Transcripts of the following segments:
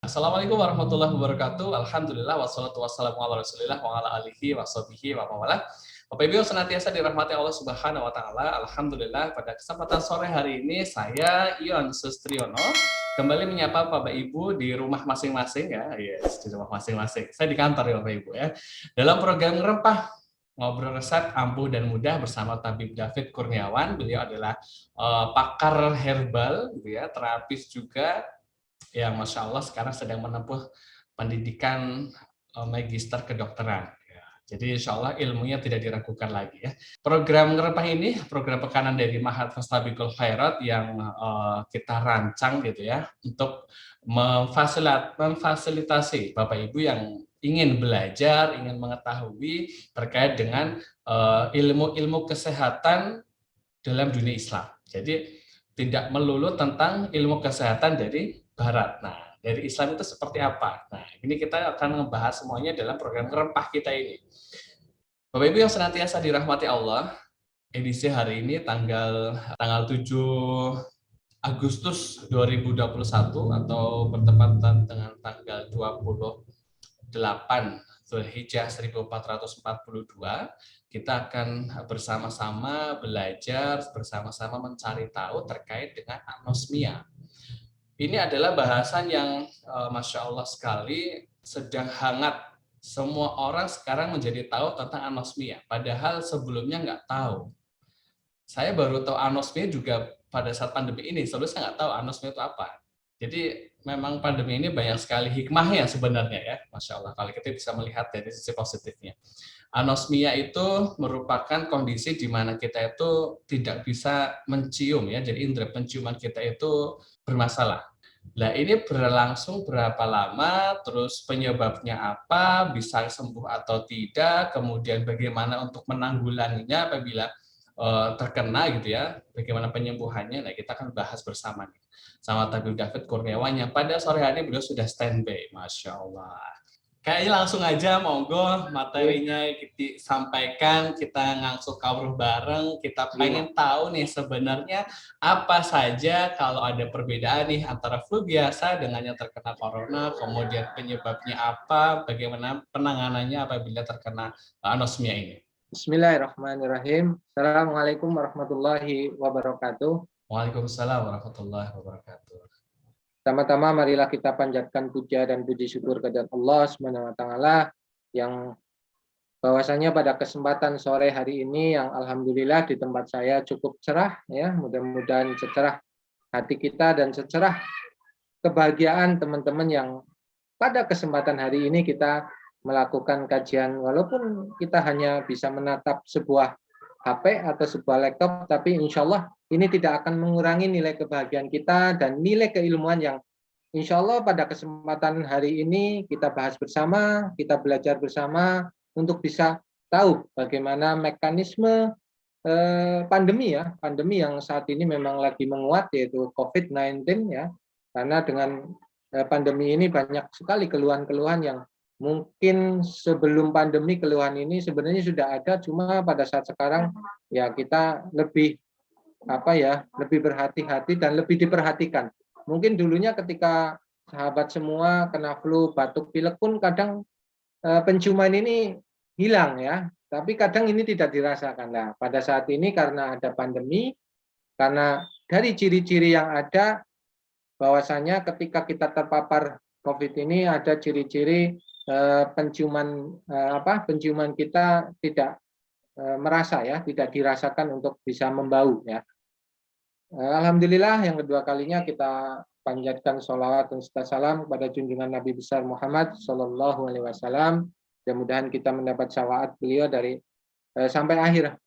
Assalamualaikum warahmatullahi wabarakatuh. Alhamdulillah wassalatu wassalamu ala Rasulillah wa ala alihi washabihi wa mawala. Bapak Ibu yang senantiasa dirahmati Allah Subhanahu wa taala. Alhamdulillah pada kesempatan sore hari ini saya Ion Sustriono kembali menyapa Bapak Ibu di rumah masing-masing ya. Yes, di rumah masing-masing. Saya di kantor ya Bapak Ibu ya. Dalam program Rempah Ngobrol Resep Ampuh dan Mudah bersama Tabib David Kurniawan. Beliau adalah pakar herbal gitu ya, terapis juga yang Masya Allah sekarang sedang menempuh pendidikan magister kedokteran. Ya, jadi Insya Allah ilmunya tidak diragukan lagi ya. Program Ngerempah ini program pekanan dari Mahat Fastabikul Khairat yang kita rancang gitu ya untuk memfasilitasi Bapak Ibu yang ingin belajar, ingin mengetahui terkait dengan ilmu-ilmu kesehatan dalam dunia Islam. Jadi tidak melulu tentang ilmu kesehatan dari Barat. Nah, dari Islam itu seperti apa? Nah, ini kita akan membahas semuanya dalam program Rempah kita ini. Bapak Ibu yang senantiasa dirahmati Allah, edisi hari ini tanggal 7 Agustus 2021 atau bertepatan dengan tanggal 28 Zulhijjah 1442, kita akan bersama-sama belajar, bersama-sama mencari tahu terkait dengan anosmia. Ini adalah bahasan yang Masya Allah sekali sedang hangat. Semua orang sekarang menjadi tahu tentang anosmia, padahal sebelumnya nggak tahu. Saya baru tahu anosmia juga pada saat pandemi ini, sebelumnya saya nggak tahu anosmia itu apa. Jadi memang pandemi ini banyak sekali hikmahnya sebenarnya ya, Masya Allah, kalau kita bisa melihat dari sisi positifnya. Anosmia itu merupakan kondisi di mana kita itu tidak bisa mencium ya, jadi indera penciuman kita itu bermasalah. Nah ini berlangsung berapa lama, terus penyebabnya apa, bisa sembuh atau tidak, kemudian bagaimana untuk menanggulanginya apabila terkena gitu ya, bagaimana penyembuhannya. Nah kita akan bahas bersama nih sama Tabib David Kurniawan yang pada sore hari beliau sudah standby, Masya Allah. Kayaknya langsung aja, monggo materinya disampaikan, kita ngangsu kawruh bareng, kita pengen tahu nih sebenarnya apa saja kalau ada perbedaan nih antara flu biasa dengan yang terkena corona, kemudian penyebabnya apa, bagaimana penanganannya apabila terkena anosmia ini. Bismillahirrahmanirrahim. Assalamualaikum warahmatullahi wabarakatuh. Waalaikumsalam warahmatullahi wabarakatuh. Pertama-tama marilah kita panjatkan puja dan puji syukur kepada Allah Subhanahu wa taala yang bahwasanya pada kesempatan sore hari ini yang alhamdulillah di tempat saya cukup cerah ya, mudah-mudahan secerah hati kita dan secerah kebahagiaan teman-teman yang pada kesempatan hari ini kita melakukan kajian walaupun kita hanya bisa menatap sebuah HP atau sebuah laptop, tapi insya Allah ini tidak akan mengurangi nilai kebahagiaan kita dan nilai keilmuan yang insya Allah pada kesempatan hari ini kita bahas bersama, kita belajar bersama untuk bisa tahu bagaimana mekanisme pandemi ya, pandemi yang saat ini memang lagi menguat yaitu COVID-19 ya, karena dengan pandemi ini banyak sekali keluhan-keluhan yang mungkin sebelum pandemi keluhan ini sebenarnya sudah ada, cuma pada saat sekarang ya kita lebih lebih berhati-hati dan lebih diperhatikan. Mungkin dulunya ketika sahabat semua kena flu, batuk, pilek pun kadang penciuman ini hilang ya, tapi kadang ini tidak dirasakan. Nah, pada saat ini karena ada pandemi, karena dari ciri-ciri yang ada bahwasanya ketika kita terpapar COVID ini ada ciri-ciri penciuman kita tidak merasa ya, tidak dirasakan untuk bisa membau ya. Alhamdulillah yang kedua kalinya kita panjatkan sholawat dan salam kepada junjungan Nabi besar Muhammad Sallallahu Alaihi Wasallam. Mudah-mudahan kita mendapat syafaat beliau dari sampai akhir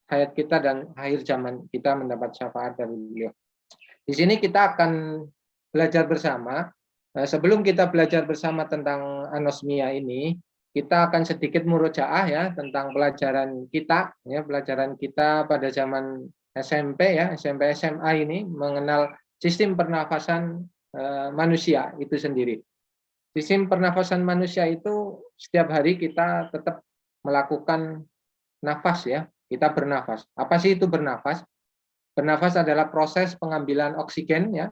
hayat kita dan akhir zaman kita mendapat syafaat dari beliau. Di sini kita akan belajar bersama. Sebelum kita belajar bersama tentang anosmia ini, kita akan sedikit murojaah ya tentang pelajaran kita pada zaman SMP ya, SMP SMA ini mengenal sistem pernafasan manusia itu sendiri. Sistem pernafasan manusia itu setiap hari kita tetap melakukan nafas ya, kita bernafas. Apa sih itu bernafas? Bernafas adalah proses pengambilan oksigen ya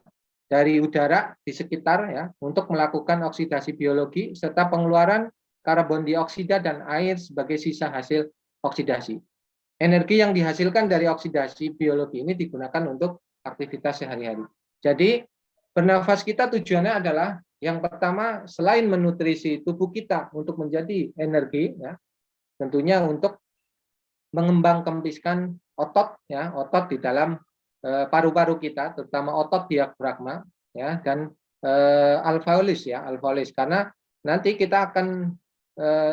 dari udara di sekitar ya untuk melakukan oksidasi biologi serta pengeluaran karbon dioksida dan air sebagai sisa hasil oksidasi. Energi yang dihasilkan dari oksidasi biologi ini digunakan untuk aktivitas sehari-hari. Jadi bernafas kita tujuannya adalah yang pertama selain menutrisi tubuh kita untuk menjadi energi ya, tentunya untuk mengembang kempiskan otot ya, otot di dalam paru-paru kita, terutama otot diafragma ya dan alveolus ya, alveolus karena nanti kita akan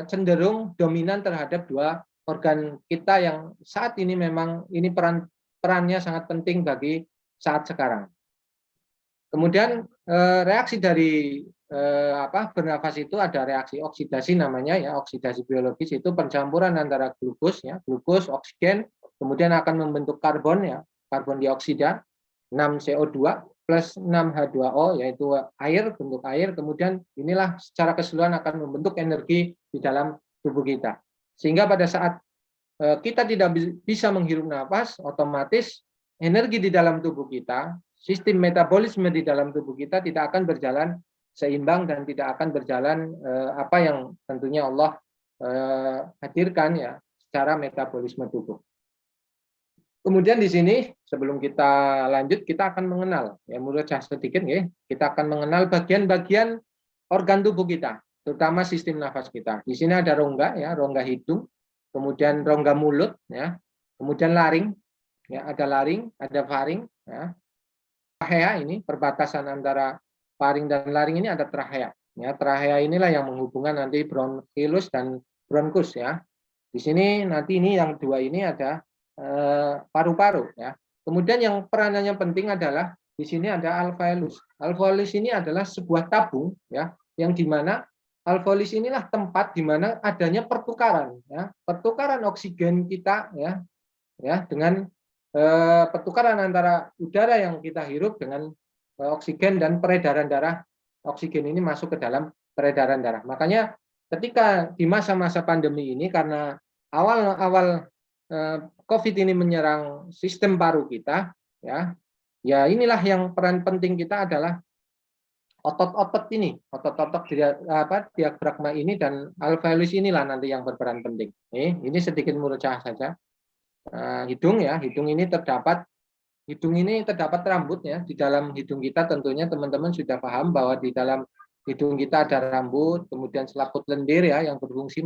cenderung dominan terhadap dua organ kita yang saat ini memang ini perannya sangat penting bagi saat sekarang. Kemudian reaksi dari bernafas itu ada reaksi oksidasi namanya ya, oksidasi biologis itu pencampuran antara glukos, oksigen, kemudian akan membentuk karbon ya, karbon dioksida, 6 CO2 plus 6 H2O yaitu air, bentuk air, kemudian inilah secara keseluruhan akan membentuk energi di dalam tubuh kita. Sehingga pada saat kita tidak bisa menghirup nafas, otomatis energi di dalam tubuh kita, sistem metabolisme di dalam tubuh kita tidak akan berjalan seimbang dan tidak akan berjalan apa yang tentunya Allah hadirkan ya secara metabolisme tubuh. Kemudian di sini sebelum kita lanjut kita akan mengenal ya menurut saya sedikit ya, kita akan mengenal bagian-bagian organ tubuh kita, terutama sistem nafas kita. Di sini ada rongga ya, rongga hidung, kemudian rongga mulut ya, kemudian laring ya, ada laring, ada faring ya. Trachea ini perbatasan antara faring dan laring ini ada trachea. Ya, trachea inilah yang menghubungkan nanti bronchilus dan bronkus ya. Di sini nanti ini yang dua ini ada paru-paru ya. Kemudian yang peranannya penting adalah di sini ada alveolus. Alveolus ini adalah sebuah tabung ya, yang dimana alveolus inilah tempat di mana adanya pertukaran ya, pertukaran oksigen kita ya dengan pertukaran antara udara yang kita hirup dengan oksigen dan peredaran darah. Oksigen ini masuk ke dalam peredaran darah. Makanya ketika di masa-masa pandemi ini karena awal-awal COVID ini menyerang sistem paru kita, ya inilah yang peran penting kita adalah otot-otot ini, otot-otot diafragma ini dan alveolus inilah nanti yang berperan penting. Ini sedikit murojaah saja. Hidung ya, hidung ini terdapat rambut ya di dalam hidung kita. Tentunya teman-teman sudah paham bahwa di dalam hidung kita ada rambut, kemudian selaput lendir ya yang berfungsi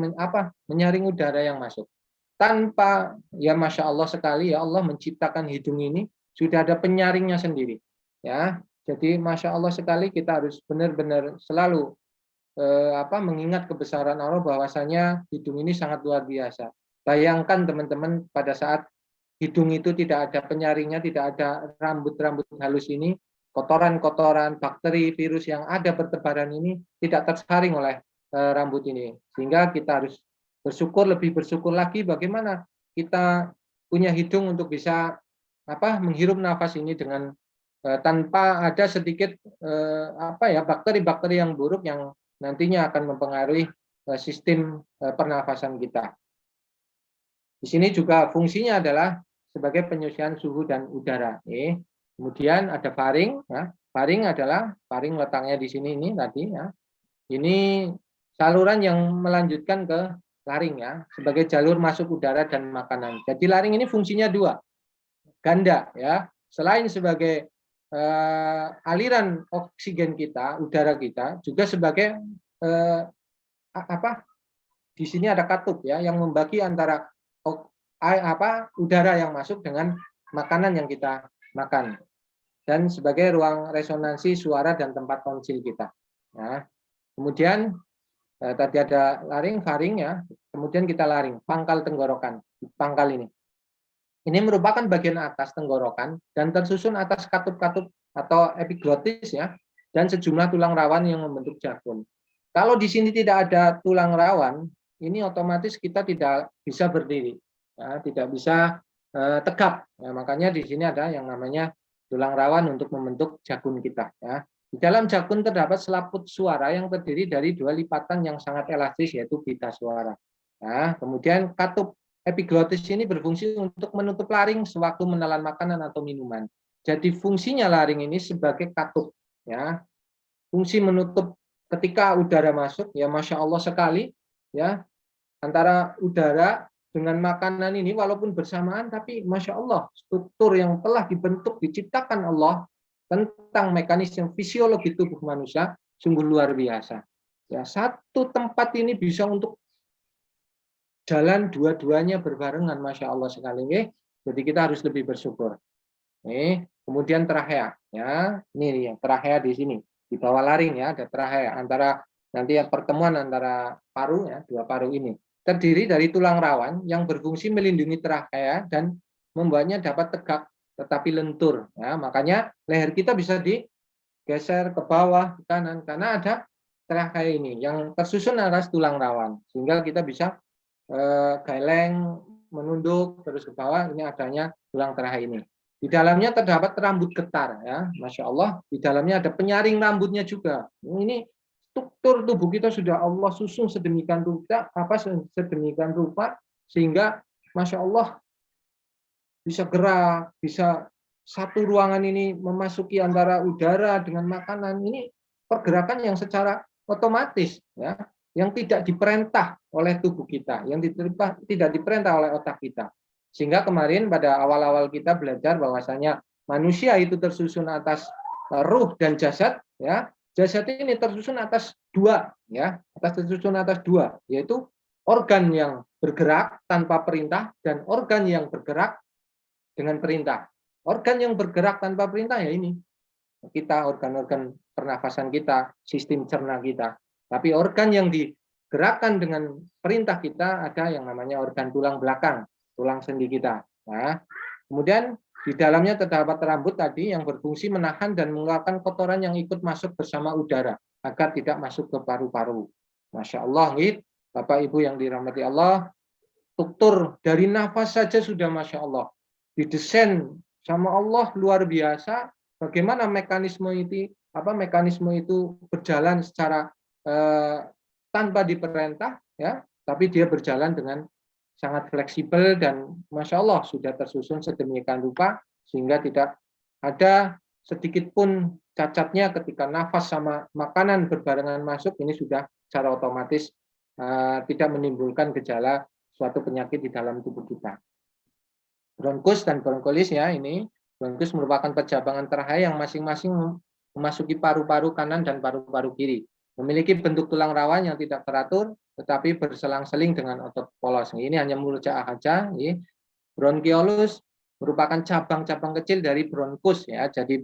menyaring udara yang masuk. Tanpa ya masya Allah sekali ya Allah menciptakan hidung ini sudah ada penyaringnya sendiri ya. Jadi masya Allah sekali kita harus benar-benar selalu mengingat kebesaran Allah bahwasanya hidung ini sangat luar biasa. Bayangkan teman-teman pada saat hidung itu tidak ada penyaringnya, tidak ada rambut-rambut halus ini, kotoran-kotoran, bakteri, virus yang ada bertebaran ini tidak tersaring oleh rambut ini. Sehingga kita harus lebih bersyukur lagi bagaimana kita punya hidung untuk bisa menghirup nafas ini dengan tanpa ada sedikit bakteri-bakteri yang buruk yang nantinya akan mempengaruhi sistem pernafasan kita. Di sini juga fungsinya adalah sebagai penyucian suhu dan udara. Kemudian ada faring. Ya. Faring letaknya di sini ini tadi. Ya. Ini saluran yang melanjutkan ke laring ya, sebagai jalur masuk udara dan makanan. Jadi laring ini fungsinya dua, ganda ya. Selain sebagai aliran oksigen kita, udara kita, juga sebagai di sini ada katup ya, yang membagi antara udara yang masuk dengan makanan yang kita makan dan sebagai ruang resonansi suara dan tempat tonsil kita. Nah, kemudian tadi ada laring, faring ya, kemudian kita laring, pangkal tenggorokan, pangkal ini. Ini merupakan bagian atas tenggorokan dan tersusun atas katup-katup atau epiglotis ya, dan sejumlah tulang rawan yang membentuk jarum. Kalau di sini tidak ada tulang rawan, ini otomatis kita tidak bisa berdiri. Ya, tidak bisa tegap. Ya, makanya di sini ada yang namanya tulang rawan untuk membentuk jagun kita. Ya. Di dalam jagun terdapat selaput suara yang terdiri dari dua lipatan yang sangat elastis yaitu pita suara. Nah, kemudian katup epiglotis ini berfungsi untuk menutup laring sewaktu menelan makanan atau minuman. Jadi fungsinya laring ini sebagai katup ya. Fungsi menutup ketika udara masuk, ya Masya Allah sekali, ya, antara udara dengan makanan ini walaupun bersamaan, tapi Masya Allah struktur yang telah dibentuk, diciptakan Allah tentang mekanisme fisiologi tubuh manusia sungguh luar biasa. Ya, satu tempat ini bisa untuk jalan dua-duanya berbarengan, Masya Allah sekali. Jadi kita harus lebih bersyukur. Kemudian trachea, ya, ini yang trachea di sini, di bawah laring ya, ada trachea antara nanti pertemuan antara paru ya, dua paru ini terdiri dari tulang rawan yang berfungsi melindungi trachea dan membuatnya dapat tegak tetapi lentur. Ya, makanya leher kita bisa digeser ke bawah, ke kanan karena ada trachea ini yang tersusun atas tulang rawan sehingga kita bisa geleng, menunduk terus ke bawah. Ini adanya tulang trachea ini. Di dalamnya terdapat rambut getar, ya, Masya Allah. Di dalamnya ada penyaring rambutnya juga. Ini struktur tubuh kita sudah Allah susun sedemikian rupa sehingga Masya Allah bisa gerak, bisa satu ruangan ini memasuki antara udara dengan makanan. Ini pergerakan yang secara otomatis, ya, yang tidak diperintah oleh tubuh kita, yang tidak diperintah oleh otak kita. Sehingga kemarin pada awal-awal kita belajar bahwasanya manusia itu tersusun atas ruh dan jasad, ya. Jasad ini tersusun atas dua, ya, tersusun atas dua, yaitu organ yang bergerak tanpa perintah dan organ yang bergerak dengan perintah. Organ yang bergerak tanpa perintah ya ini kita, organ-organ pernafasan kita, sistem cerna kita. Tapi organ yang digerakkan dengan perintah kita ada yang namanya organ tulang belakang, tulang sendi kita. Nah, kemudian di dalamnya terdapat rambut tadi yang berfungsi menahan dan mengeluarkan kotoran yang ikut masuk bersama udara agar tidak masuk ke paru-paru. Masya Allah, Bapak Ibu yang dirahmati Allah, struktur dari nafas saja sudah Masya Allah. Didesain sama Allah luar biasa. Bagaimana mekanisme itu berjalan secara tanpa diperintah, ya, tapi dia berjalan dengan sangat fleksibel dan Masya Allah sudah tersusun sedemikian rupa sehingga tidak ada sedikit pun cacatnya ketika nafas sama makanan berbarengan masuk. Ini sudah secara otomatis tidak menimbulkan gejala suatu penyakit di dalam tubuh kita. Bronkus dan bronkolis, ya, ini bronkus merupakan percabangan trachea yang masing-masing memasuki paru-paru kanan dan paru-paru kiri. Memiliki bentuk tulang rawan yang tidak teratur, tetapi berselang-seling dengan otot polos. Ini hanya murojaah saja. Bronkiolus merupakan cabang-cabang kecil dari bronkus, ya. Jadi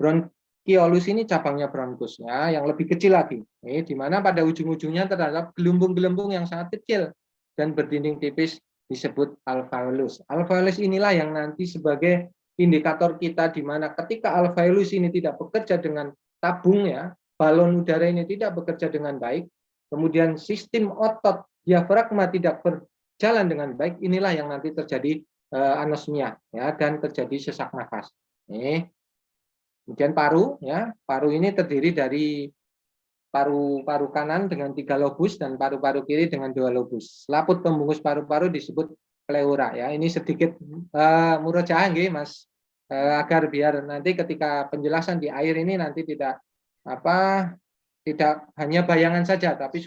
bronkiolus ini cabangnya bronkus, ya, yang lebih kecil lagi. Di mana pada ujung-ujungnya terdapat gelembung-gelembung yang sangat kecil dan berdinding tipis disebut alveolus. Alveolus inilah yang nanti sebagai indikator kita di mana ketika alveolus ini tidak bekerja dengan tabung, ya, balon udara ini tidak bekerja dengan baik, kemudian sistem otot diafragma tidak berjalan dengan baik, inilah yang nanti terjadi anosmia, ya, dan terjadi sesak nafas. Kemudian paru, ya, paru ini terdiri dari paru-paru kanan dengan 3 lobus dan paru-paru kiri dengan 2 lobus. Selaput pembungkus paru-paru disebut pleura, ya. Ini sedikit murojaah nggih, Mas, agar biar nanti ketika penjelasan di air ini nanti tidak hanya bayangan saja, tapi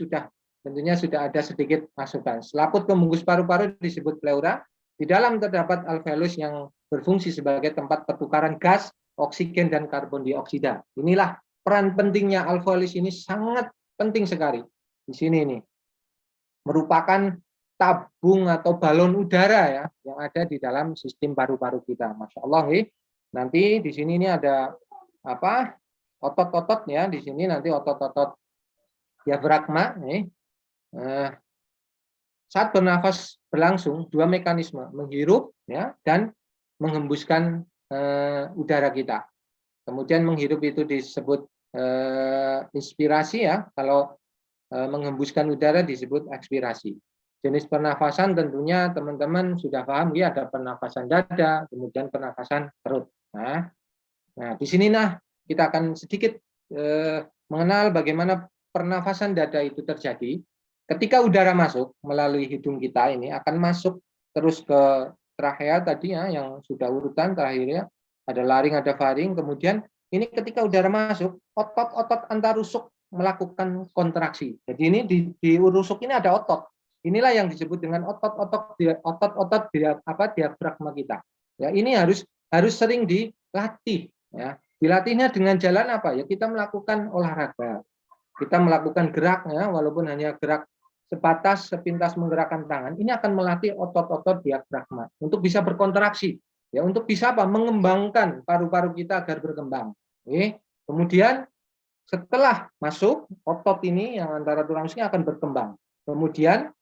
tentunya sudah ada sedikit masukan. Selaput pembungkus paru-paru disebut pleura. Di dalam terdapat alveolus yang berfungsi sebagai tempat pertukaran gas, oksigen, dan karbon dioksida. Inilah peran pentingnya alveolus ini, sangat penting sekali. Di sini ini merupakan tabung atau balon udara, ya, yang ada di dalam sistem paru-paru kita. Masya Allah, nanti di sini ini ada otot-otot, ya, di sini nanti otot-otot diafragma. Saat bernafas berlangsung dua mekanisme, menghirup, ya, dan menghembuskan udara kita. Kemudian menghirup itu disebut inspirasi, ya. Kalau menghembuskan udara disebut ekspirasi. Jenis pernafasan tentunya teman-teman sudah paham, ya, ada pernafasan dada, kemudian pernafasan perut. Nah, di sini kita akan sedikit mengenal bagaimana pernafasan dada itu terjadi. Ketika udara masuk melalui hidung kita ini akan masuk terus ke trachea tadi, ya, yang sudah urutan terakhirnya ada laring, ada faring, kemudian ini ketika udara masuk, otot-otot antar rusuk melakukan kontraksi. Jadi ini di rusuk ini ada otot. Inilah yang disebut dengan otot-otot diafragma kita. Ya, ini harus sering dilatih. Ya, dilatihnya dengan jalan apa? Ya kita melakukan olahraga. Kita melakukan gerak, ya, walaupun hanya gerak sebatas sepintas menggerakkan tangan. Ini akan melatih otot-otot diafragma untuk bisa berkontraksi. Ya, untuk bisa apa? Mengembangkan paru-paru kita agar berkembang. Oke. Kemudian setelah masuk, otot ini yang antara tulang rusuknya akan berkembang. Kemudian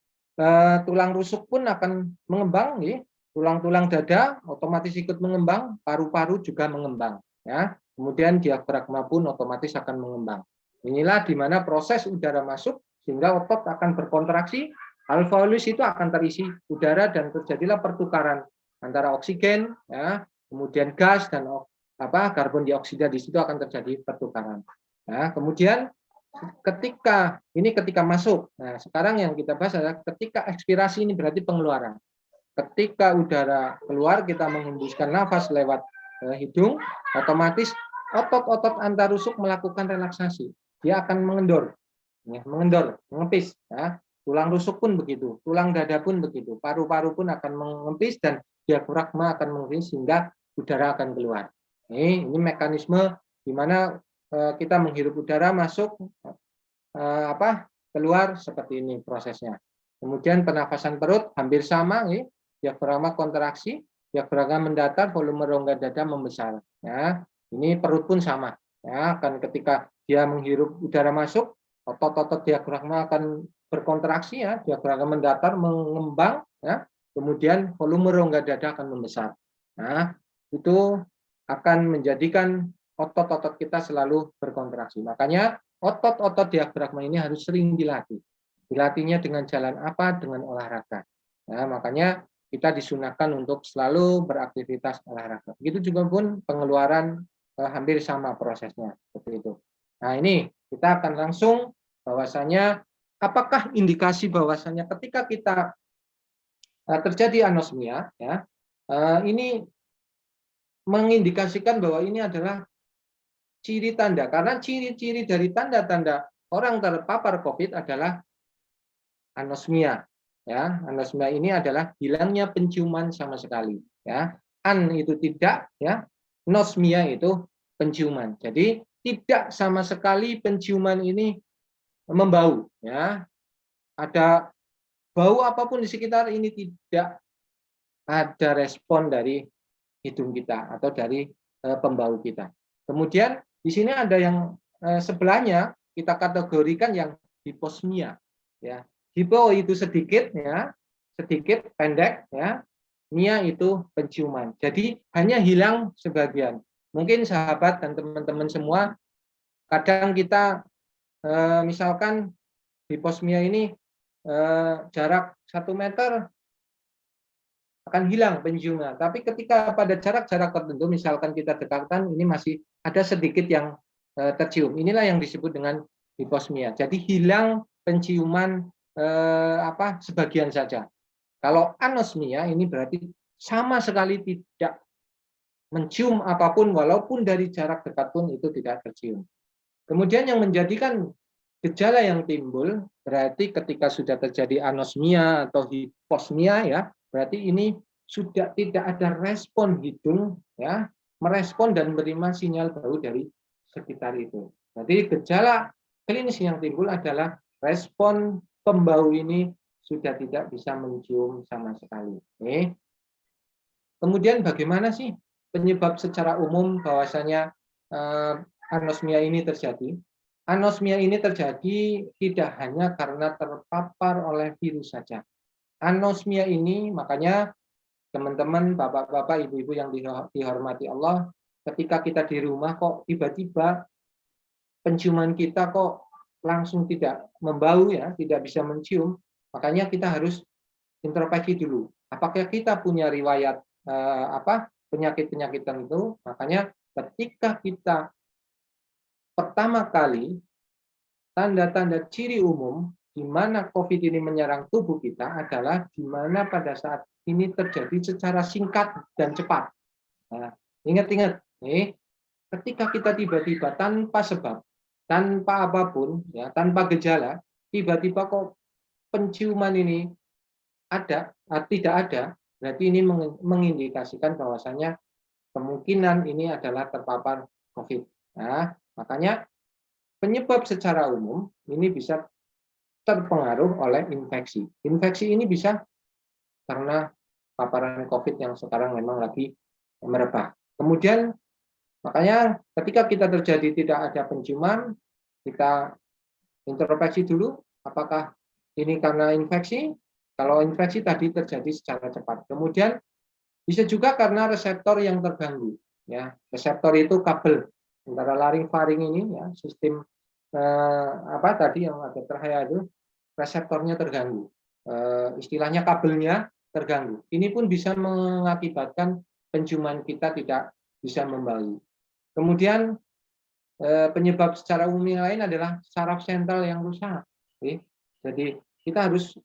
tulang rusuk pun akan mengembang, ya. Tulang-tulang dada otomatis ikut mengembang, paru-paru juga mengembang. Ya. Kemudian diafragma pun otomatis akan mengembang. Inilah di mana proses udara masuk sehingga otot akan berkontraksi, alveolus itu akan terisi udara dan terjadilah pertukaran antara oksigen, ya, kemudian gas dan karbon dioksida, di situ akan terjadi pertukaran. Nah, kemudian ketika masuk. Nah, sekarang yang kita bahas adalah ketika ekspirasi, ini berarti pengeluaran. Ketika udara keluar, kita menghembuskan nafas lewat hidung, otomatis otot-otot antar rusuk melakukan relaksasi. Dia akan mengendor, ya, mengempis. Ya. Tulang rusuk pun begitu, tulang dada pun begitu, paru-paru pun akan mengempis dan diafragma akan mengempis sehingga udara akan keluar. Ini mekanisme di mana kita menghirup udara masuk, keluar, seperti ini prosesnya. Kemudian penafasan perut hampir sama, ya. Diafragma kontraksi, diafragma mendatar, volume rongga dada membesar. Ya, ini perut pun sama. Ya, kan ketika dia menghirup udara masuk, otot-otot diafragma akan berkontraksi, ya, diafragma mendatar, mengembang, ya. Kemudian volume rongga dada akan membesar. Nah, itu akan menjadikan otot-otot kita selalu berkontraksi. Makanya otot-otot diafragma ini harus sering dilatih. Dilatihnya dengan jalan apa? Dengan olahraga. Nah, makanya kita disunahkan untuk selalu beraktivitas olahraga. Begitu juga pun pengeluaran hampir sama prosesnya, seperti itu. Nah, ini kita akan langsung bahwasanya apakah indikasi bahwasanya ketika kita terjadi anosmia, ya, ini mengindikasikan bahwa ini adalah ciri tanda, karena ciri-ciri dari tanda-tanda orang terpapar COVID adalah anosmia. Ya, anosmia ini adalah hilangnya penciuman sama sekali. Ya, an itu tidak, ya, nosmia itu penciuman. Jadi tidak sama sekali penciuman ini membau. Ya, ada bau apapun di sekitar ini, tidak ada respon dari hidung kita atau dari pembau kita. Kemudian di sini ada yang sebelahnya kita kategorikan yang hiposmia. Ya, hipo itu sedikit, ya, sedikit pendek, ya. Mia itu penciuman. Jadi hanya hilang sebagian. Mungkin sahabat dan teman-teman semua, kadang kita misalkan hiposmia ini jarak 1 meter akan hilang penciuman. Tapi ketika pada jarak-jarak tertentu, misalkan kita dekatkan, ini masih ada sedikit yang tercium. Inilah yang disebut dengan hiposmia. Jadi hilang penciuman sebagian saja. Kalau anosmia ini berarti sama sekali tidak mencium apapun, walaupun dari jarak dekat pun itu tidak tercium. Kemudian yang menjadikan gejala yang timbul berarti ketika sudah terjadi anosmia atau hiposmia, ya, berarti ini sudah tidak ada respon hidung, ya, merespon dan menerima sinyal bau dari sekitar itu. Jadi gejala klinis yang timbul adalah respon pembau ini sudah tidak bisa mencium sama sekali. Oke. Kemudian bagaimana sih penyebab secara umum bahwasanya anosmia ini terjadi? Anosmia ini terjadi tidak hanya karena terpapar oleh virus saja. Anosmia ini, makanya teman-teman, bapak-bapak, ibu-ibu yang dihormati Allah, ketika kita di rumah kok tiba-tiba penciuman kita kok langsung tidak membau, ya, tidak bisa mencium, makanya kita harus introspeksi dulu. Apakah kita punya riwayat penyakit-penyakit tertentu? Makanya ketika kita pertama kali tanda-tanda ciri umum di mana COVID ini menyerang tubuh kita adalah di mana pada saat ini terjadi secara singkat dan cepat. Nah, ingat-ingat nih, ketika kita tiba-tiba tanpa sebab, tanpa apapun, ya, tanpa gejala, tiba-tiba kok penciuman ini tidak ada, berarti ini mengindikasikan bahwasanya kemungkinan ini adalah terpapar COVID. Nah, makanya penyebab secara umum ini bisa terpengaruh oleh infeksi. Infeksi ini bisa karena paparan COVID yang sekarang memang lagi merebak. Kemudian, makanya ketika kita terjadi tidak ada penciuman, kita introspeksi dulu, apakah ini karena infeksi? Kalau infeksi tadi terjadi secara cepat. Kemudian bisa juga karena reseptor yang terganggu. Ya, reseptor itu kabel antara laring-faring ini, ya, sistem apa tadi yang ada terhaya itu reseptornya terganggu. Istilahnya kabelnya terganggu. Ini pun bisa mengakibatkan penciuman kita tidak bisa membau. Kemudian penyebab secara umum yang lain adalah saraf sentral yang rusak. Jadi kita harus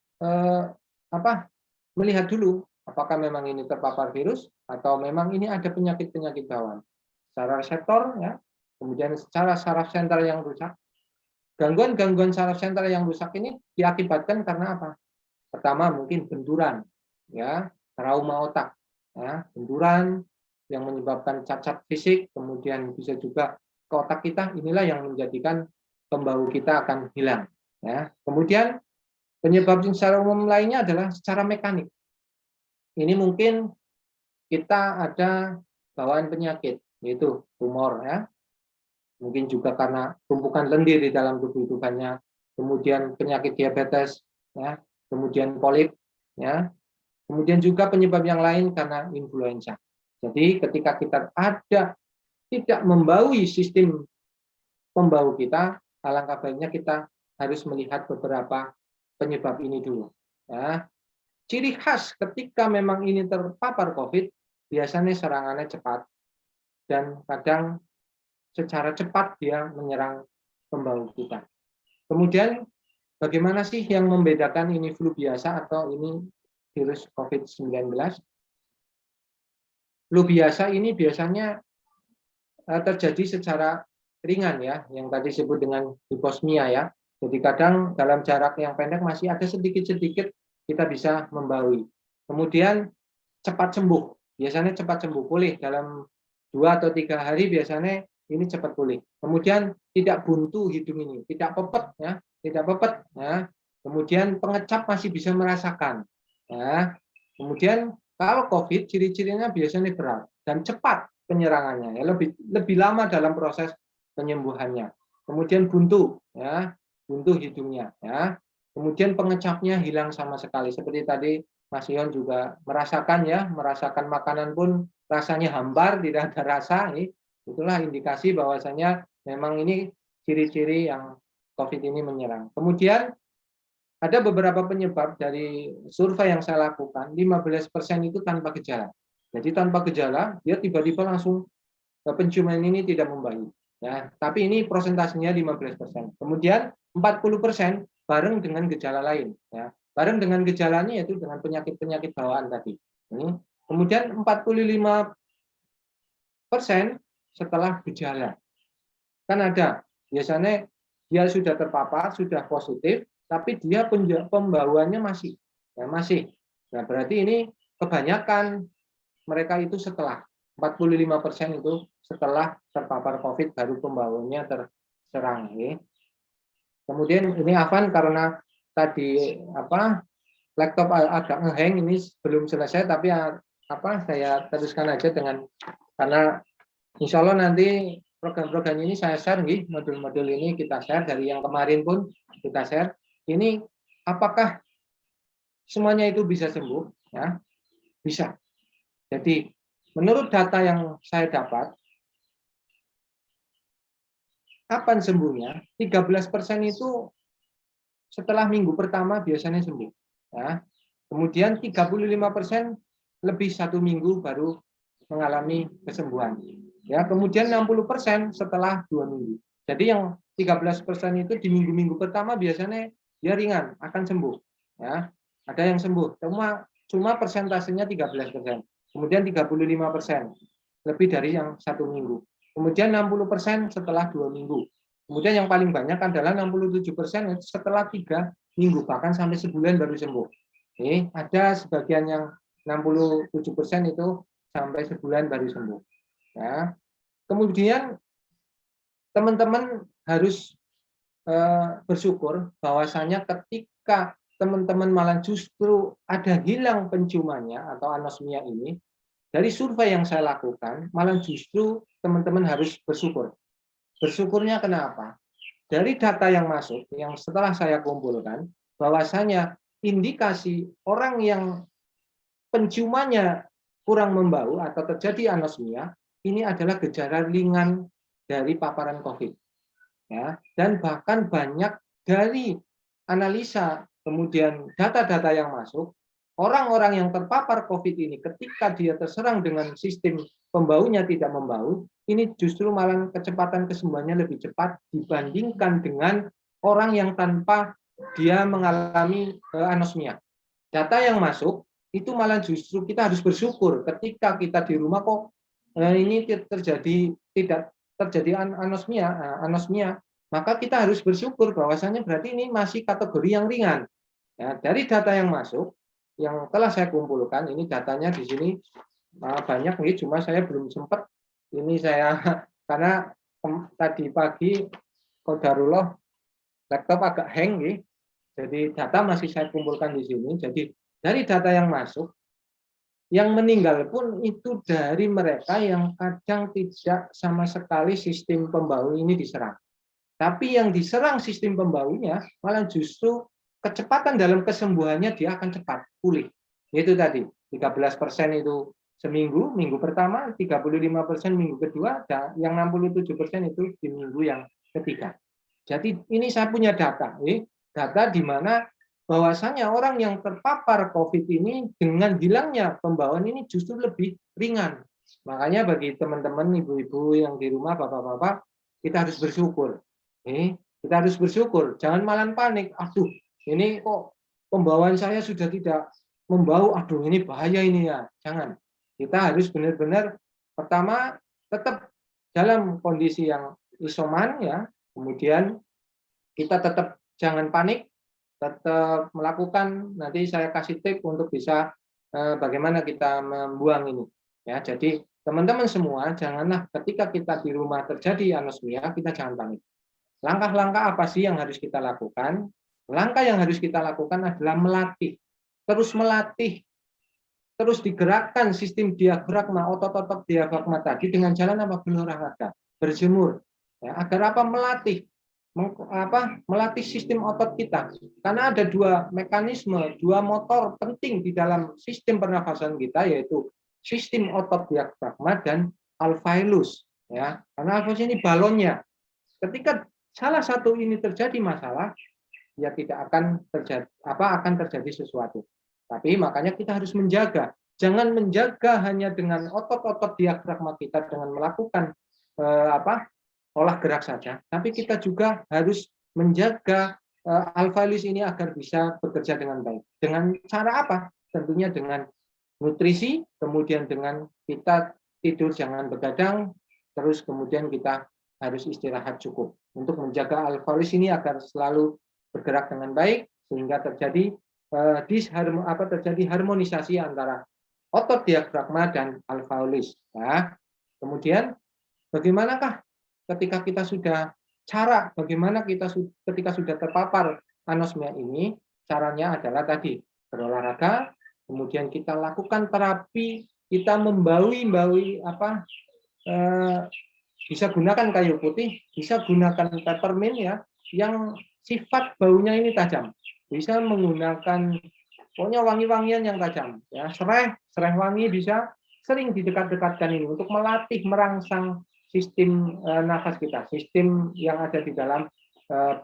melihat dulu apakah memang ini terpapar virus atau memang ini ada penyakit-penyakit bawaan. Secara reseptor, ya, kemudian secara saraf sentral yang rusak. Gangguan-gangguan saraf sentral yang rusak ini diakibatkan karena apa? Pertama mungkin benturan, ya, trauma otak, ya, benturan yang menyebabkan cacat fisik, kemudian bisa juga ke otak kita, inilah yang menjadikan pembau kita akan hilang. Ya. Kemudian penyebab secara umum lainnya adalah secara mekanik. Ini mungkin kita ada bawaan penyakit, yaitu tumor, ya. Mungkin juga karena tumpukan lendir di dalam tubuh itu banyak, kemudian penyakit diabetes, ya, kemudian polip, ya, kemudian juga penyebab yang lain karena influenza. Jadi ketika kita tidak membaui sistem pembau kita, alangkah baiknya kita harus melihat beberapa penyebab ini dulu. Ya. Ciri khas ketika memang ini terpapar COVID, biasanya serangannya cepat dan kadang secara cepat dia menyerang pembau kita. Kemudian bagaimana sih yang membedakan ini flu biasa atau ini virus COVID-19? Flu biasa ini biasanya terjadi secara ringan, ya, yang tadi disebut dengan hiposmia, ya. Jadi kadang dalam jarak yang pendek masih ada sedikit-sedikit kita bisa membaui. Kemudian cepat sembuh, biasanya cepat sembuh, pulih dalam 2 atau 3 hari biasanya ini cepat pulih. Kemudian tidak buntu hidung ini, tidak pepet, ya, tidak pepet, ya. Kemudian pengecap masih bisa merasakan, ya. Kemudian kalau COVID ciri-cirinya biasanya berat dan cepat penyerangannya, ya, lebih lama dalam proses penyembuhannya. Kemudian buntu, ya, buntu hidungnya, ya. Kemudian pengecapnya hilang sama sekali. Seperti tadi Mas Ion juga merasakan, ya, merasakan makanan pun rasanya hambar, tidak ada rasa. Itulah indikasi bahwasanya memang ini ciri-ciri yang COVID ini menyerang. Kemudian ada beberapa penyebab dari survei yang saya lakukan, 15% itu tanpa gejala. Jadi tanpa gejala, dia tiba-tiba langsung penciuman ini tidak membaik. Ya, tapi ini prosentasenya 15%. Kemudian 40% bareng dengan gejala lain. Ya, bareng dengan gejalanya yaitu dengan penyakit-penyakit bawaan tadi. Kemudian 45% setelah gejala. Kan ada, biasanya dia sudah terpapar, sudah positif, tapi dia pembawanya masih, ya, masih. Nah, berarti ini kebanyakan mereka itu setelah 45% itu setelah terpapar COVID baru pembawanya terserang. Ya. Kemudian ini Afan karena tadi laptop agak ngehang, ini belum selesai, tapi saya teruskan aja dengan karena insya Allah nanti program-program ini saya share, modul-modul ini kita share dari yang kemarin pun kita share. Ini apakah semuanya itu bisa sembuh? Ya, bisa. Jadi menurut data yang saya dapat, kapan sembuhnya? 13% itu setelah minggu pertama biasanya sembuh. Ya. Kemudian 35% lebih 1 minggu baru mengalami kesembuhan. Ya, kemudian 60% setelah 2 minggu. Jadi yang 13% itu di minggu-minggu pertama biasanya dia ringan, akan sembuh. Ya, ada yang sembuh, cuma persentasenya 13%. Kemudian 35%, lebih dari yang 1 minggu. Kemudian 60% setelah 2 minggu. Kemudian yang paling banyak adalah 67% setelah 3 minggu, bahkan sampai sebulan baru sembuh. Oke, ada sebagian yang 67% itu sampai sebulan baru sembuh. Ya. Kemudian teman-teman harus bersyukur bahwasanya ketika teman-teman malah justru ada hilang penciumannya atau anosmia ini, dari survei yang saya lakukan, malah justru teman-teman harus bersyukur. Bersyukurnya kenapa? Dari data yang masuk, yang setelah saya kumpulkan, bahwasanya indikasi orang yang penciumannya kurang membau atau terjadi anosmia, ini adalah gejala ringan dari paparan COVID. Ya, dan bahkan banyak dari analisa kemudian data-data yang masuk, orang-orang yang terpapar COVID ini ketika dia terserang dengan sistem pembaunya tidak membau, ini justru malah kecepatan kesembuhannya lebih cepat dibandingkan dengan orang yang tanpa dia mengalami anosmia. Data yang masuk itu malah justru kita harus bersyukur ketika kita di rumah kok ini terjadi tidak terjadi anosmia, maka kita harus bersyukur bahwasanya berarti ini masih kategori yang ringan. Ya, dari data yang masuk, yang telah saya kumpulkan, ini datanya di sini banyak nih, cuma saya belum sempat. Ini saya karena tadi pagi qadarullah laptop agak hang nih, jadi data masih saya kumpulkan di sini. Jadi dari data yang masuk, yang meninggal pun itu dari mereka yang kadang tidak sama sekali sistem pembau ini diserang. Tapi yang diserang sistem pembaunya malah justru kecepatan dalam kesembuhannya dia akan cepat pulih. Itu tadi 13% itu seminggu, minggu pertama, 35% minggu kedua, dan yang 67% itu di minggu yang ketiga. Jadi ini saya punya data, data di mana bahwasanya orang yang terpapar COVID ini dengan hilangnya pembauan ini justru lebih ringan. Makanya bagi teman-teman ibu-ibu yang di rumah, bapak-bapak, kita harus bersyukur. Kita harus bersyukur, jangan malah panik. Aduh, ini kok pembawaan saya sudah tidak membau. Aduh, ini bahaya ini ya. Jangan. Kita harus benar-benar pertama tetap dalam kondisi yang isoman ya. Kemudian kita tetap jangan panik, tetap melakukan. Nanti saya kasih tip untuk bisa bagaimana kita membuang ini. Ya, jadi teman-teman semua janganlah ketika kita di rumah terjadi anosmia kita jangan panik. Langkah-langkah apa sih yang harus kita lakukan? Langkah yang harus kita lakukan adalah melatih, terus digerakkan sistem diafragma, otot-otot diafragma tadi dengan jalan apa? Berolahraga, berjemur. Ya, agar apa? Melatih sistem otot kita. Karena ada dua mekanisme, dua motor penting di dalam sistem pernafasan kita, yaitu sistem otot diafragma dan alveolus. Ya, karena alveolus ini balonnya. Ketika salah satu ini terjadi masalah, ya tidak akan terjadi sesuatu. Tapi makanya kita harus menjaga. Jangan menjaga hanya dengan otot-otot diafragma kita dengan melakukan olah gerak saja, tapi kita juga harus menjaga alveolus ini agar bisa bekerja dengan baik. Dengan cara apa? Tentunya dengan nutrisi, kemudian dengan kita tidur jangan begadang, terus kemudian kita harus istirahat cukup untuk menjaga alveolus ini agar selalu bergerak dengan baik sehingga terjadi terjadi harmonisasi antara otot diafragma dan alveolus. Nah, kemudian bagaimanakah ketika kita sudah bagaimana kita ketika sudah terpapar anosmia ini? Caranya adalah tadi berolahraga, kemudian kita lakukan terapi, kita membaui bisa gunakan kayu putih, bisa gunakan peppermint ya, yang sifat baunya ini tajam. Bisa menggunakan pokoknya wangi-wangian yang tajam. Ya, serai wangi bisa sering didekat-dekatkan ini untuk melatih merangsang sistem nafas kita, sistem yang ada di dalam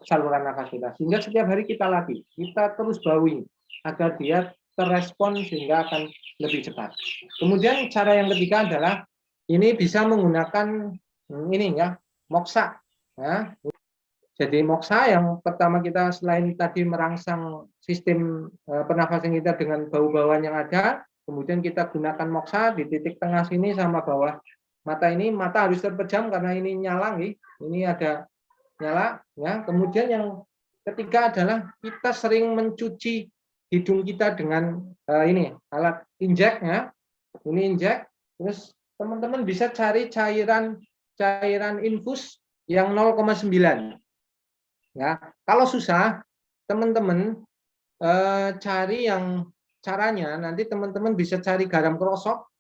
saluran nafas kita. Sehingga setiap hari kita latih, kita terus baui agar dia terrespon sehingga akan lebih cepat. Kemudian cara yang ketiga adalah ini bisa menggunakan ini ya, moksa. Ya. Jadi moksa yang pertama kita selain tadi merangsang sistem pernafasan kita dengan bau-bauan yang ada, kemudian kita gunakan moksa di titik tengah sini sama bawah mata harus terpejam karena ini nyala nih. Ini ada nyala ya. Kemudian yang ketiga adalah kita sering mencuci hidung kita dengan ini alat injek ya. Ini injek. Terus teman-teman bisa cari cairan infus yang 0,9 ya. Kalau susah teman-teman cari yang caranya nanti teman-teman bisa cari garam krosok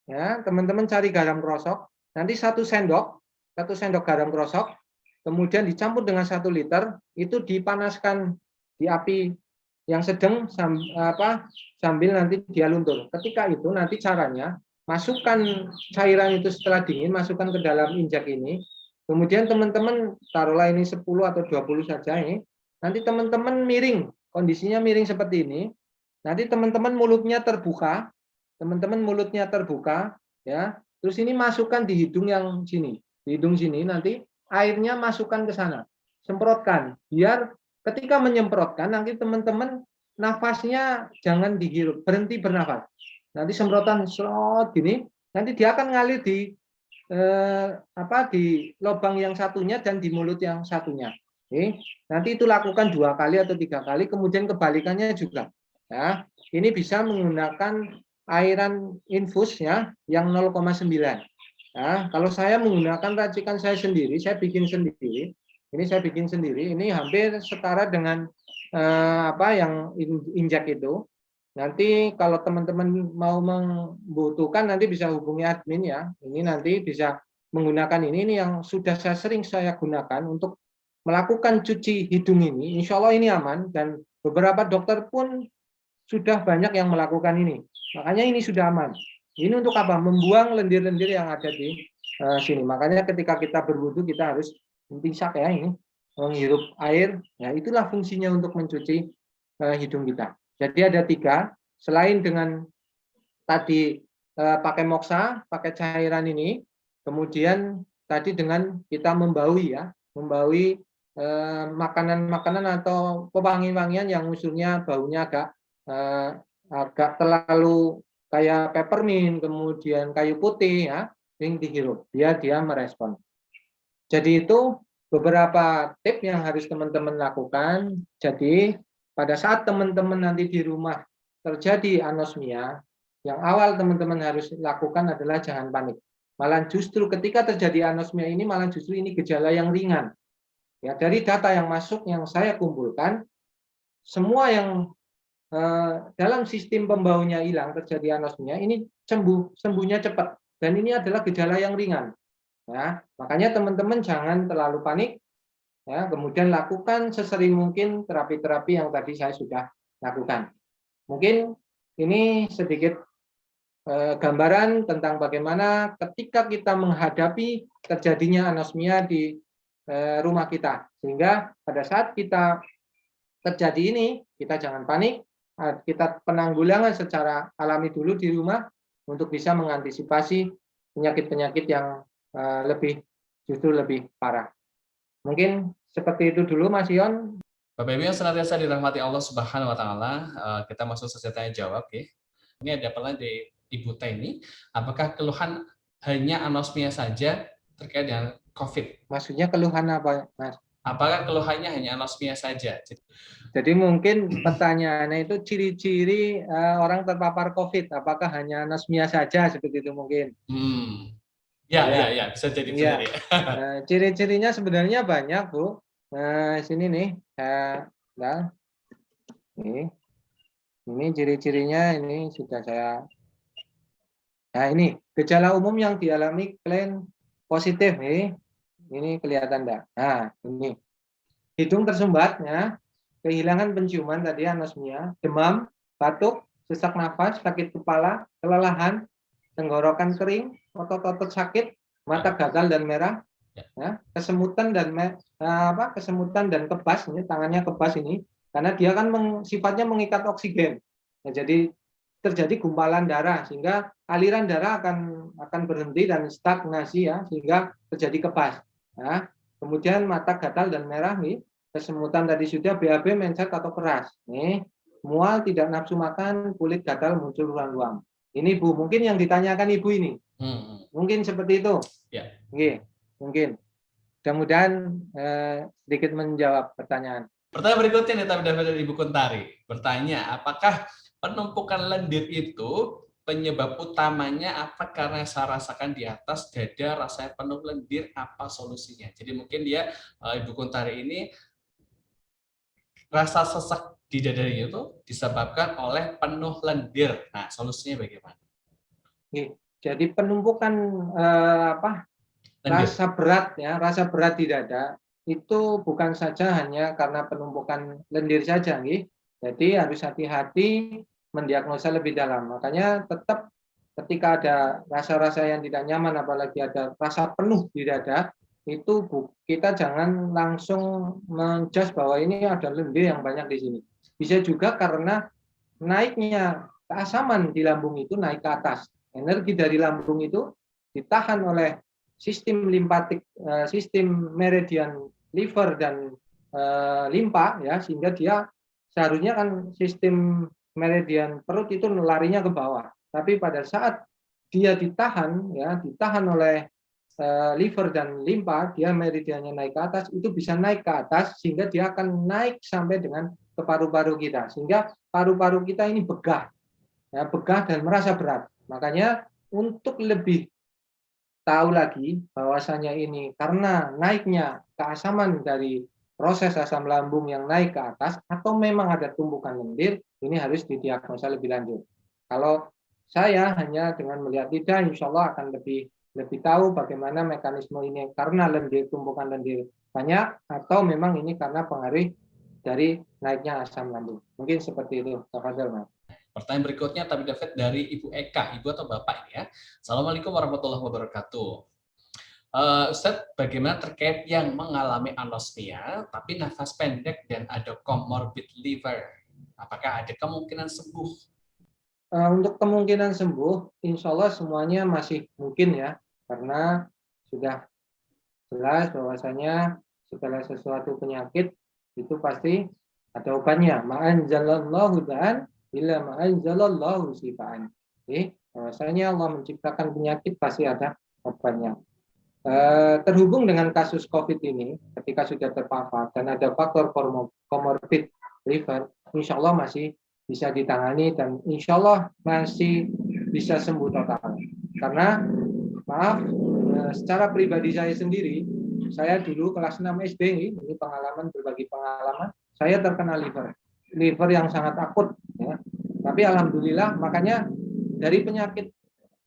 ya, teman-teman cari garam krosok, nanti 1 sendok garam krosok, kemudian dicampur dengan 1 liter, itu dipanaskan di api yang sedang sambil nanti dia luntur. Ketika itu nanti caranya masukkan cairan itu setelah dingin, masukkan ke dalam injek ini, kemudian teman-teman taruhlah ini 10 atau 20 saja ini, nanti teman-teman miring, kondisinya miring seperti ini, nanti teman-teman mulutnya terbuka ya. Terus ini masukkan di hidung yang sini. Di hidung sini nanti airnya masukkan ke sana. Semprotkan. Biar ketika menyemprotkan nanti teman-teman nafasnya jangan dihirup, berhenti bernafas. Nanti semprotan slot gini, nanti dia akan ngalir di di lubang yang satunya dan di mulut yang satunya. Oke. Nanti itu lakukan 2 kali atau 3 kali, kemudian kebalikannya juga. Ya, ini bisa menggunakan airan infus ya yang 0,9. Nah, kalau saya menggunakan racikan saya sendiri, saya bikin sendiri. Ini saya bikin sendiri. Ini hampir setara dengan yang injek itu. Nanti kalau teman-teman mau membutuhkan nanti bisa hubungi admin ya. Ini nanti bisa menggunakan ini yang sudah sering saya gunakan untuk melakukan cuci hidung ini. Insya Allah ini aman dan beberapa dokter pun sudah banyak yang melakukan ini. Makanya ini sudah aman. Ini untuk apa? Membuang lendir-lendir yang ada di sini. Makanya ketika kita berwudu kita harus mentimsak ya ini, menghirup air. Ya itulah fungsinya untuk mencuci hidung kita. Jadi ada 3. Selain dengan tadi pakai moksa, pakai cairan ini, kemudian tadi dengan kita membaui ya, membaui makanan-makanan atau pewangi-wangian yang unsurnya baunya agak terlalu kayak peppermint, kemudian kayu putih ya, yang dihirup, dia merespon. Jadi itu beberapa tips yang harus teman-teman lakukan. Jadi pada saat teman-teman nanti di rumah terjadi anosmia, yang awal teman-teman harus lakukan adalah jangan panik. Malah justru ketika terjadi anosmia ini, malah justru ini gejala yang ringan. Ya, dari data yang masuk yang saya kumpulkan, semua yang dalam sistem pembaunya hilang terjadi anosmia ini sembuhnya cepat dan ini adalah gejala yang ringan. Ya, makanya teman-teman jangan terlalu panik. Ya, kemudian lakukan sesering mungkin terapi-terapi yang tadi saya sudah lakukan. Mungkin ini sedikit gambaran tentang bagaimana ketika kita menghadapi terjadinya anosmia di rumah kita, sehingga pada saat kita terjadi ini kita jangan panik, kita penanggulangan secara alami dulu di rumah untuk bisa mengantisipasi penyakit-penyakit yang justru lebih parah. Mungkin seperti itu dulu Mas Ion. Bapak Ibu yang senantiasa dirahmati Allah Subhanahu wa taala, kita masuk sesi tanya jawab ya. Ini ada pertanyaan dari Ibu Teni, apakah keluhan hanya anosmia saja terkait dengan COVID? Maksudnya keluhan apa, Mas? Apakah keluhannya hanya anosmia saja? Jadi mungkin pertanyaannya itu ciri-ciri orang terpapar COVID, apakah hanya anosmia saja seperti itu mungkin? Ya, bisa jadi benar ya. Ciri-cirinya sebenarnya banyak, Bu. Sini nih, ini ciri-cirinya ini sudah saya. Nah ini gejala umum yang dialami klien positif nih. Ini kelihatan enggak? Nah, ini. Hidung tersumbat ya, kehilangan penciuman tadi anosmia, demam, batuk, sesak nafas, sakit kepala, kelelahan, tenggorokan kering, otot-otot sakit, mata gatal dan merah, ya, kesemutan dan kebas, ini tangannya kebas ini, karena dia kan sifatnya mengikat oksigen. Nah, jadi terjadi gumpalan darah sehingga aliran darah akan berhenti dan stagnasi ya, sehingga terjadi kebas. Nah, kemudian mata gatal dan merah nih, kesemutan tadi sudah, BAB mencet atau keras. Nih, mual, tidak nafsu makan, kulit gatal muncul ruam-ruam. Ini Bu, mungkin yang ditanyakan Ibu ini. Mungkin seperti itu. Ya. Nggih, mungkin. Mudah-mudahan sedikit menjawab pertanyaan. Pertanyaan berikutnya nih, tapi dari Ibu Kuntari bertanya, apakah penumpukan lendir itu penyebab utamanya apa? Karena saya rasakan di atas dada rasanya penuh lendir, apa solusinya? Jadi mungkin dia Ibu Kuntari ini rasa sesak di dadanya itu disebabkan oleh penuh lendir. Nah, solusinya bagaimana? Jadi penumpukan Lendir. rasa berat di dada itu bukan saja hanya karena penumpukan lendir saja, nih. Jadi harus hati-hati mendiagnosa lebih dalam. Makanya tetap ketika ada rasa-rasa yang tidak nyaman, apalagi ada rasa penuh di dada, itu kita jangan langsung menjudge bahwa ini ada lendir yang banyak di sini. Bisa juga karena naiknya keasaman di lambung itu naik ke atas. Energi dari lambung itu ditahan oleh sistem limpatik, sistem meridian liver dan limpa, ya, sehingga dia seharusnya kan sistem meridian perut itu larinya ke bawah. Tapi pada saat dia ditahan, ya, ditahan oleh liver dan limpa, dia meridiannya naik ke atas, itu bisa naik ke atas sehingga dia akan naik sampai dengan ke paru-paru kita, sehingga paru-paru kita ini begah, ya, begah dan merasa berat. Makanya untuk lebih tahu lagi bahwasanya ini karena naiknya keasaman dari proses asam lambung yang naik ke atas atau memang ada tumpukan lendir, ini harus didiagnosa lebih lanjut. Kalau saya hanya dengan melihat lidah, insya Allah akan lebih tahu bagaimana mekanisme ini karena lendir, tumpukan lendir banyak atau memang ini karena pengaruh dari naiknya asam lambung. Mungkin seperti itu, Tafadhol, Mas. Pertanyaan berikutnya tapi David dari Ibu Eka, Ibu atau Bapak ini ya. Assalamualaikum warahmatullahi wabarakatuh. Ustadz, bagaimana terkait yang mengalami anosmia tapi nafas pendek dan ada comorbid liver? Apakah ada kemungkinan sembuh? Untuk kemungkinan sembuh, insya Allah semuanya masih mungkin, ya, karena sudah jelas bahwasanya segala sesuatu penyakit itu pasti ada obatnya. Ma'anzalallahu da'an illa ma'anzalallahu sifaan. Bahwasanya Allah menciptakan penyakit pasti ada obatnya. Terhubung dengan kasus COVID ini, ketika sudah terpapar dan ada faktor comorbid liver, insya Allah masih bisa ditangani dan insya Allah masih bisa sembuh total. Karena maaf, secara pribadi saya sendiri, saya dulu kelas 6 SD, ini pengalaman, berbagi pengalaman, saya terkena liver yang sangat akut, ya. Tapi alhamdulillah, makanya dari penyakit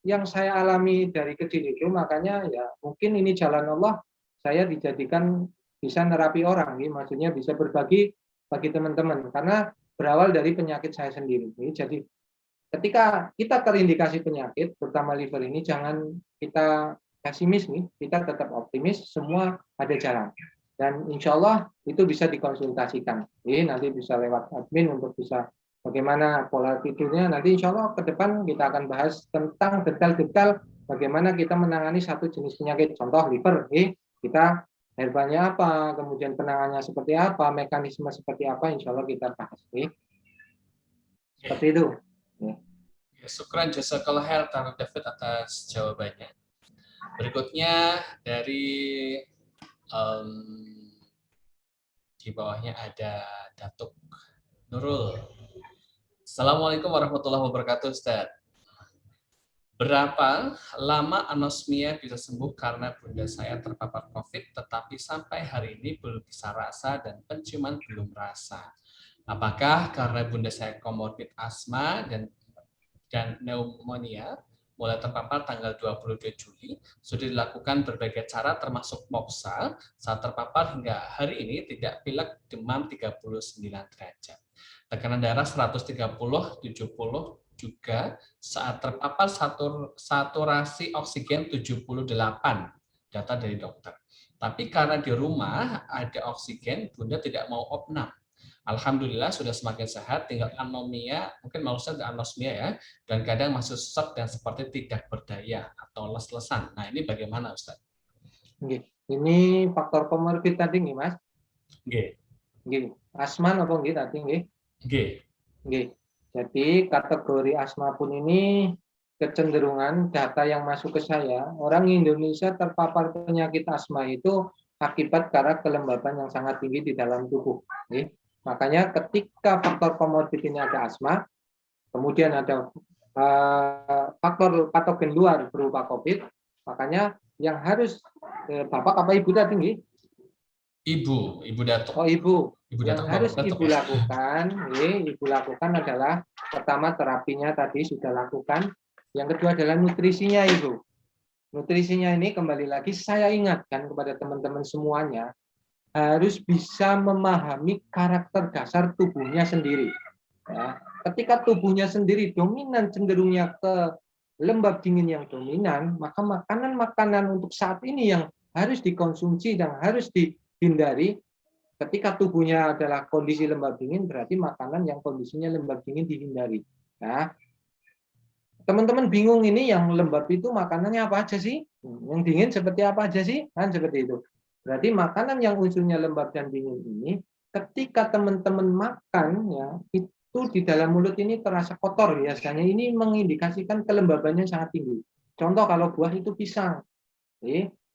yang saya alami dari kecil itu, makanya ya mungkin ini jalan Allah, saya dijadikan bisa nerapi orang, ya. Maksudnya bisa berbagi bagi teman-teman, karena berawal dari penyakit saya sendiri. Jadi ketika kita terindikasi penyakit, terutama liver ini, jangan kita pesimis nih, kita tetap optimis, semua ada jalan. Dan insya Allah itu bisa dikonsultasikan. Nanti bisa lewat admin untuk bisa bagaimana pola tidurnya. Nanti insya Allah ke depan kita akan bahas tentang detail-detail bagaimana kita menangani satu jenis penyakit. Contoh liver, kita herbalnya apa, kemudian penanganannya seperti apa, mekanisme seperti apa, insya Allah kita bahas. Seperti itu. Syukran jazakallah khair David atas jawabannya. Berikutnya dari di bawahnya ada Datuk Nurul. Assalamualaikum warahmatullahi wabarakatuh, Ustaz. Berapa lama anosmia bisa sembuh karena bunda saya terpapar COVID, tetapi sampai hari ini belum bisa rasa dan penciuman belum rasa. Apakah karena bunda saya komorbid asma dan pneumonia, mulai terpapar tanggal 22 Juli, sudah dilakukan berbagai cara termasuk moksa, saat terpapar hingga hari ini tidak pilek, demam 39 derajat. Tekanan darah 130/70 juga saat terpapar saturasi oksigen 78, data dari dokter. Tapi karena di rumah ada oksigen, bunda tidak mau opnam. Alhamdulillah sudah semakin sehat, tinggal anomia, mungkin maksudnya anosmia ya, dan kadang masih sesak dan seperti tidak berdaya atau les-lesan. Nah ini bagaimana Ustaz? Ini faktor komorbid tadi nih Mas? Nggih. Asma apa nggih tadi nggih? Nggih. Jadi kategori asma pun ini kecenderungan data yang masuk ke saya, orang Indonesia terpapar penyakit asma itu akibat karena kelembaban yang sangat tinggi di dalam tubuh. Makanya ketika faktor komorbid ini ada asma, kemudian ada faktor patogen luar berupa COVID, makanya yang harus Bapak apa Ibu tadi tinggi? Ibu Datuk. Oh Ibu, Ibu yang Datuk, harus Datuk, Ibu ya. lakukan, Ibu lakukan adalah pertama terapinya tadi sudah lakukan, yang kedua adalah nutrisinya Ibu. Nutrisinya ini kembali lagi saya ingatkan kepada teman-teman semuanya, harus bisa memahami karakter dasar tubuhnya sendiri. Ya. Ketika tubuhnya sendiri dominan cenderungnya ke lembab dingin yang dominan, maka makanan-makanan untuk saat ini yang harus dikonsumsi dan harus dihindari. Ketika tubuhnya adalah kondisi lembab dingin, berarti makanan yang kondisinya lembab dingin dihindari. Nah, teman-teman bingung ini yang lembab itu makanannya apa aja sih? Yang dingin seperti apa aja sih? Kan seperti itu. Berarti makanan yang unsurnya lembab dan dingin ini, ketika teman-teman makan, ya itu di dalam mulut ini terasa kotor biasanya. Ini mengindikasikan kelembabannya sangat tinggi. Contoh kalau buah itu pisang,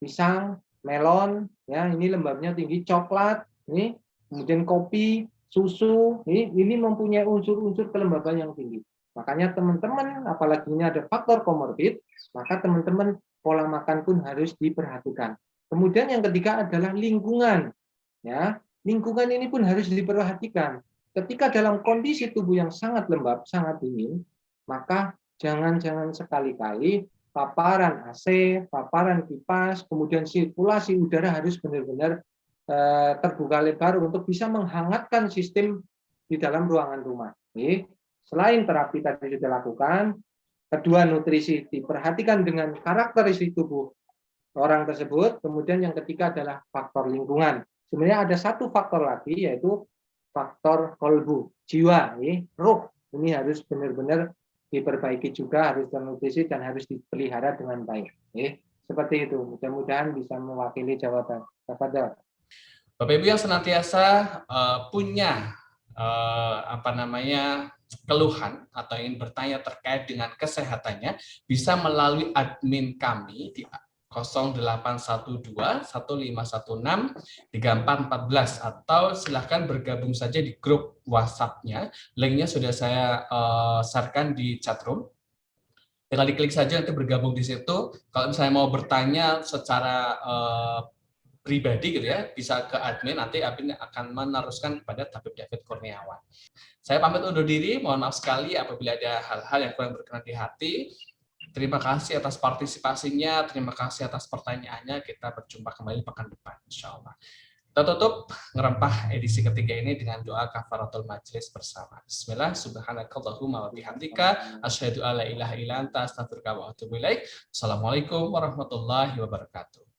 pisang, melon, ya ini lembabnya tinggi. Coklat, kemudian kopi, susu, ini mempunyai unsur-unsur kelembaban yang tinggi. Makanya teman-teman, apalagi ini ada faktor komorbid, maka teman-teman pola makan pun harus diperhatikan. Kemudian yang ketiga adalah lingkungan. Ya, lingkungan ini pun harus diperhatikan. Ketika dalam kondisi tubuh yang sangat lembab, sangat dingin, maka jangan sekali-kali paparan AC, paparan kipas, kemudian sirkulasi udara harus benar-benar terbuka lebar untuk bisa menghangatkan sistem di dalam ruangan rumah. Selain terapi tadi sudah lakukan, kedua nutrisi diperhatikan dengan karakteristik tubuh orang tersebut, kemudian yang ketiga adalah faktor lingkungan. Sebenarnya ada satu faktor lagi, yaitu faktor kolbu, jiwa, ruh. Ini harus benar-benar diperbaiki juga, harus ternutrisi dan harus dipelihara dengan baik. Seperti itu. Mudah-mudahan bisa mewakili jawaban. Tafadhol. Bapak Ibu yang senantiasa punya keluhan atau ingin bertanya terkait dengan kesehatannya, bisa melalui admin kami di 0812 1516 3414 atau silahkan bergabung saja di grup WhatsApp-nya. Linknya sudah saya sharekan di chatroom. Tinggal diklik saja nanti bergabung di situ. Kalau misalnya mau bertanya secara pribadi gitu ya, bisa ke admin, nanti admin akan meneruskan kepada Tabib David Kurniawan. Saya pamit undur diri, mohon maaf sekali apabila ada hal-hal yang kurang berkenan di hati. Terima kasih atas partisipasinya, terima kasih atas pertanyaannya. Kita berjumpa kembali pekan depan, insya Allah. Kita tutup ngerempah edisi ketiga ini dengan doa kafaratul majlis bersama. Bismillah, subhanakallahumma wa bihamdika, asyhadu alla ilaha illa anta, astaghfiruka wa atubu ilaik. Assalamualaikum warahmatullahi wabarakatuh.